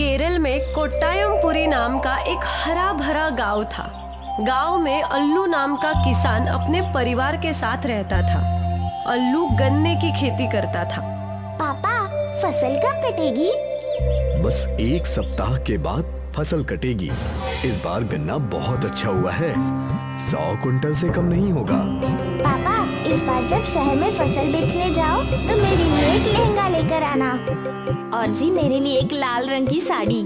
केरल में कोट्टायमपुरी नाम का एक हरा भरा गांव था। गांव में अल्लू नाम का किसान अपने परिवार के साथ रहता था। अल्लू गन्ने की खेती करता था। पापा, फसल कब कटेगी? बस 1 सप्ताह के बाद फसल कटेगी। इस बार गन्ना बहुत अच्छा हुआ है, 100 कुंटल से कम नहीं होगा। पापा, इस बार जब शहर में फसल बेचने जाओ तो मेरे लिए एक लहंगा लेकर आना, और जी मेरे लिए एक लाल रंग की साड़ी।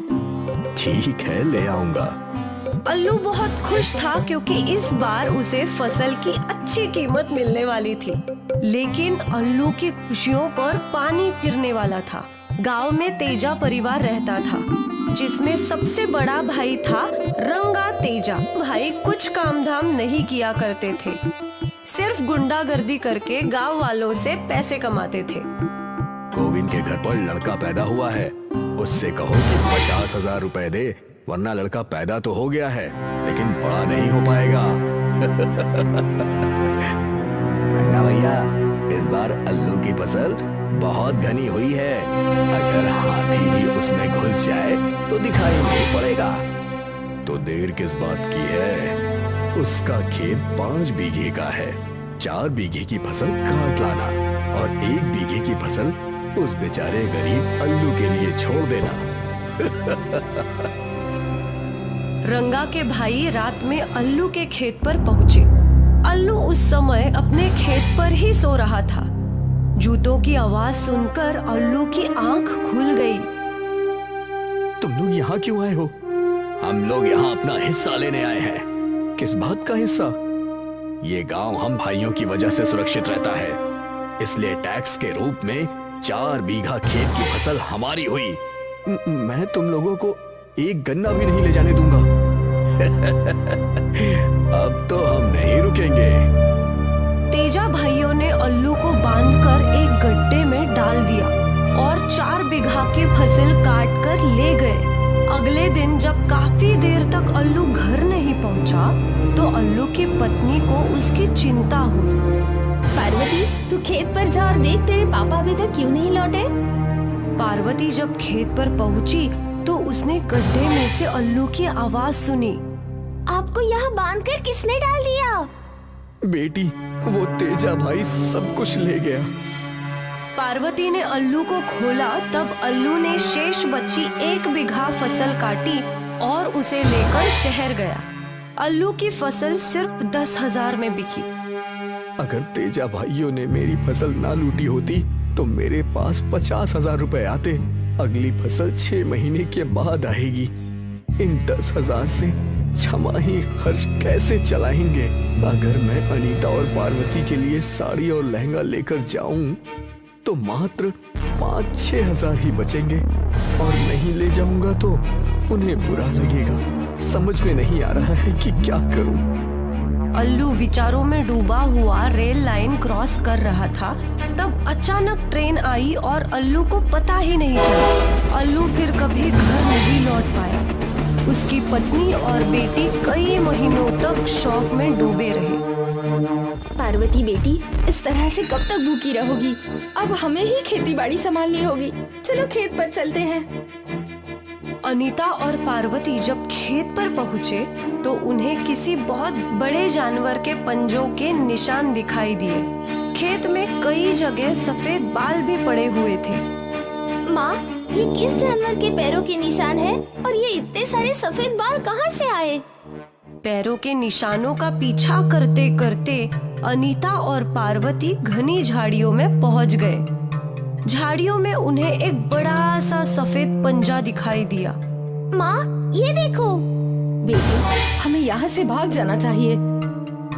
ठीक है, ले आऊंगा। अल्लू बहुत खुश था क्योंकि इस बार उसे फसल की अच्छी कीमत मिलने वाली थी। लेकिन अल्लू की खुशियों पर पानी फिरने वाला था। गांव में तेजा परिवार रहता था, जिसमें सबसे बड़ा भाई था रंगा तेजा। भाई कुछ काम धाम नहीं किया करते थे, सिर्फ गुंडागर्दी करके गांव वालों से पैसे कमाते थे। गोविंद के घर पर लड़का पैदा हुआ है, उससे कहो कि 50,000 रुपए दे, वरना लड़का पैदा तो हो गया है लेकिन बड़ा नहीं हो पाएगा। रंगा भैया, इस बार अल्लू की फसल बहुत घनी हुई है। अगर हाथी भी उसमें घुस जाए तो दिखाई नहीं पड़ेगा। तो देर किस बात की है? उसका खेत 5 बीघे का है। 4 बीघे की फसल काट लाना और 1 बीघे की फसल उस बेचारे गरीब अल्लू के लिए छोड़ देना। रंगा के भाई रात में अल्लू के खेत पर पहुँचे। अल्लू उस समय अपने खेत पर ही सो रहा था। जूतों की आवाज सुनकर अल्लू की आंख खुल गई। तुम लोग यहाँ क्यों आए हो? हम लोग यहाँ अपना हिस्सा लेने आए हैं। किस बात का हिस्सा? ये गांव हम भाइयों की वजह से सुरक्षित रहता है, इसलिए टैक्स के रूप में 4 बीघा खेत की फसल हमारी हुई। मैं तुम लोगों को एक गन्ना भी नहीं ले जाने दूंगा। अब तो हम नहीं रुकेंगे। तेजा भाइयों ने अल्लू को बांधकर एक गड्ढे में डाल दिया और 4 बीघा की फसल काट कर ले गए। अगले दिन जब काफी देर तक अल्लू घर नहीं पहुंचा, तो अल्लू की पत्नी को उसकी चिंता हुई। पार्वती, तू खेत पर जा और देख तेरे पापा अभी तक क्यों नहीं लौटे। पार्वती जब खेत पर पहुंची तो उसने गड्ढे में से अल्लू की आवाज सुनी। आपको यहाँ बांधकर किसने डाल दिया? बेटी, वो तेजा भाई सब कुछ ले गया। पार्वती ने अल्लू को खोला, तब अल्लू ने शेष बची 1 बीघा फसल काटी और उसे लेकर शहर गया। अल्लू की फसल सिर्फ 10,000 में बिकी। अगर तेजा भाइयों ने मेरी फसल ना लूटी होती तो मेरे पास 50,000 रुपए आते। अगली फसल 6 महीने के बाद आएगी। इन 10,000 से छमाही खर्च कैसे चलाएंगे? अगर मैं अनीता और पार्वती के लिए साड़ी और लहंगा लेकर जाऊं तो मात्र 5-6 हजार ही बचेंगे, और नहीं ले जाऊंगा तो उन्हें बुरा लगेगा। समझ में नहीं आ रहा है कि क्या करूं। अल्लू विचारों में डूबा हुआ रेल लाइन क्रॉस कर रहा था, तब अचानक ट्रेन आई और अल्लू को पता ही नहीं चला। अल्लू फिर कभी घर नहीं लौट पाया। उसकी पत्नी और बेटी कई महीनों तक शौक में डूबे रहे। पार्वती बेटी, इस तरह से कब तक भूखी रहोगी? अब हमें ही खेती बाड़ी संभालनी होगी। चलो खेत पर चलते हैं। अनीता और पार्वती जब खेत पर पहुँचे तो उन्हें किसी बहुत बड़े जानवर के पंजों के निशान दिखाई दिए। खेत में कई जगह सफेद बाल भी पड़े हुए थे। माँ, ये किस जानवर के पैरों के निशान है और ये इतने सारे सफेद बाल कहाँ से आए? पैरों के निशानों का पीछा करते करते अनीता और पार्वती घनी झाड़ियों में पहुंच गए। झाड़ियों में उन्हें एक बड़ा सा सफेद पंजा दिखाई दिया। माँ, ये देखो। बेटी, हमें यहाँ से भाग जाना चाहिए।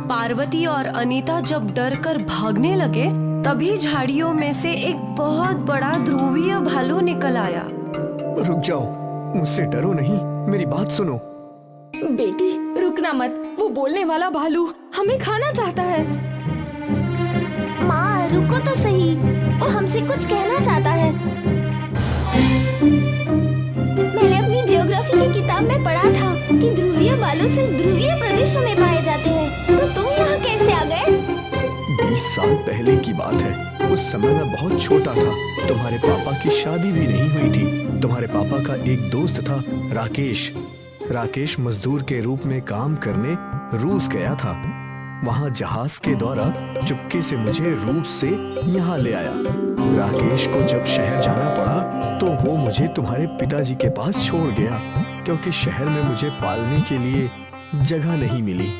पार्वती और अनीता जब डर कर भागने लगे, तभी झाड़ियों में से एक बहुत बड़ा ध्रुवीय भालू निकल आया। रुक जाओ, मुझसे डरो नहीं, मेरी बात सुनो। बेटी, रुकना मत। वो बोलने वाला भालू हमें खाना चाहता है। माँ, रुको तो सही, वो हमसे कुछ कहना चाहता है। मैंने अपनी ज्योग्राफी की किताब में पढ़ा था कि ध्रुवीय भालू सिर्फ ध्रुवीय प्रदेशों में पाए जाते हैं। तो तुम यहाँ कैसे आ गए? 20 साल पहले की बात है। उस समय मैं बहुत छोटा था। तुम्हारे पापा की शादी भी नहीं हुई थी। तुम्हारे पापा का एक दोस्त था, राकेश। राकेश मजदूर के रूप में काम करने रूस गया था। वहाँ जहाज के द्वारा चुपके से मुझे रूस से यहाँ ले आया। राकेश को जब शहर जाना पड़ा तो वो मुझे तुम्हारे पिताजी के पास छोड़ गया, क्योंकि शहर में मुझे पालने के लिए जगह नहीं मिली।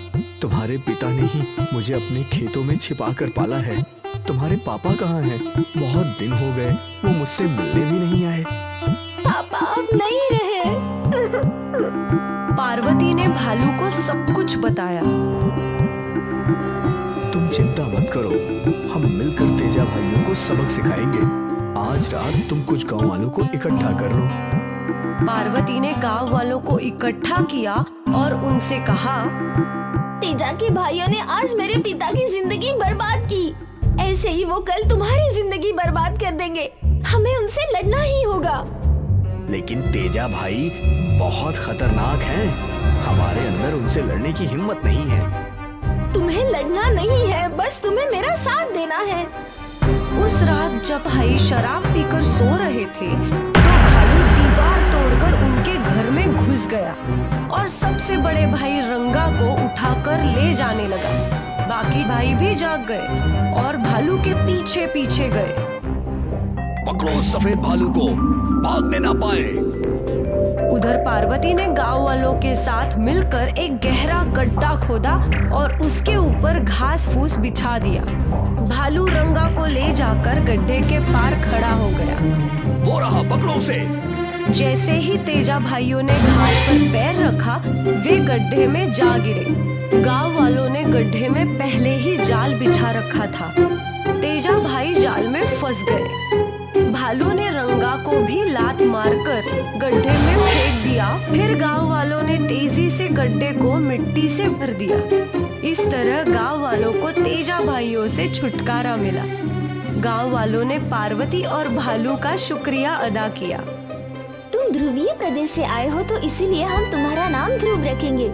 तुम्हारे पिता ने ही मुझे अपने खेतों में छिपा कर पाला है। तुम्हारे पापा कहाँ हैं? बहुत दिन हो गए, वो मुझसे मिलने भी नहीं आए। पापा अब नहीं रहे। पार्वती ने भालू को सब कुछ बताया। तुम चिंता मत करो, हम मिलकर तेजा भाइयों को सबक सिखाएंगे। आज रात तुम कुछ गांव वालों को इकट्ठा कर लो। पार्वती ने गांव वालों को इकट्ठा किया और उनसे कहा, तेजा के भाइयों ने आज मेरे पिता की जिंदगी बर्बाद की। ऐसे ही वो कल तुम्हारी जिंदगी बर्बाद कर देंगे। हमें उनसे लड़ना ही होगा। लेकिन तेजा भाई बहुत खतरनाक हैं। हमारे अंदर उनसे लड़ने की हिम्मत नहीं है। तुम्हें लड़ना नहीं है, बस तुम्हें मेरा साथ देना है। उस रात जब भाई शराब पीकर सो रहे थे तो भालू दीवार तोड़कर उनके घर में घुस गया और सबसे बड़े भाई रंगा को उठाकर ले जाने लगा। बाकी भाई भी जाग गए और भालू के पीछे पीछे गए। पकड़ो सफेद भालू को, भागने ना पाए। उधर पार्वती ने गांव वालों के साथ मिलकर एक गहरा गड्ढा खोदा और उसके ऊपर घास फूस बिछा दिया। भालू रंगा को ले जाकर गड्ढे के पार खड़ा हो गया। वो रहा, पकड़ो उसे। जैसे ही तेजा भाइयों ने घास पर पैर रखा, वे गड्ढे में जा गिरे। गांव वालों ने गड्ढे में पहले ही जाल बिछा रखा था। तेजा भाई जाल में फंस गए। भालू ने रंगा को भी लात मारकर गड्ढे में फेंक दिया। फिर गांव वालों ने तेजी से गड्ढे को मिट्टी से भर दिया। इस तरह गांव वालों को तेजा भाइयों से छुटकारा मिला। गांव वालों ने पार्वती और भालू का शुक्रिया अदा किया। तुम ध्रुवीय प्रदेश से आए हो तो इसीलिए हम तुम्हारा नाम ध्रुव रखेंगे।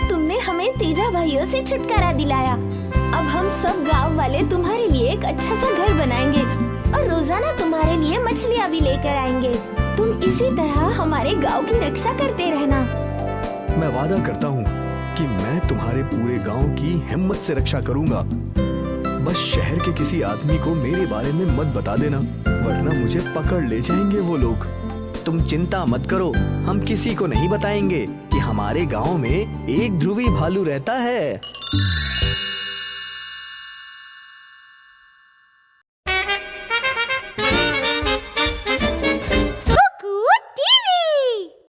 तुमने हमें तेजा भाइयों से छुटकारा दिलाया। अब हम सब गांव वाले तुम्हारे लिए एक अच्छा सा घर बनाएंगे और रोजाना तुम्हारे लिए मछलियाँ भी लेकर आएंगे। तुम इसी तरह हमारे गांव की रक्षा करते रहना। मैं वादा करता हूँ कि मैं तुम्हारे पूरे गांव की हिम्मत से रक्षा करूंगा। बस शहर के किसी आदमी को मेरे बारे में मत बता देना, वरना मुझे पकड़ ले जाएंगे वो लोग। तुम चिंता मत करो, हम किसी को नहीं बताएंगे कि हमारे गांव में एक ध्रुवी भालू रहता है।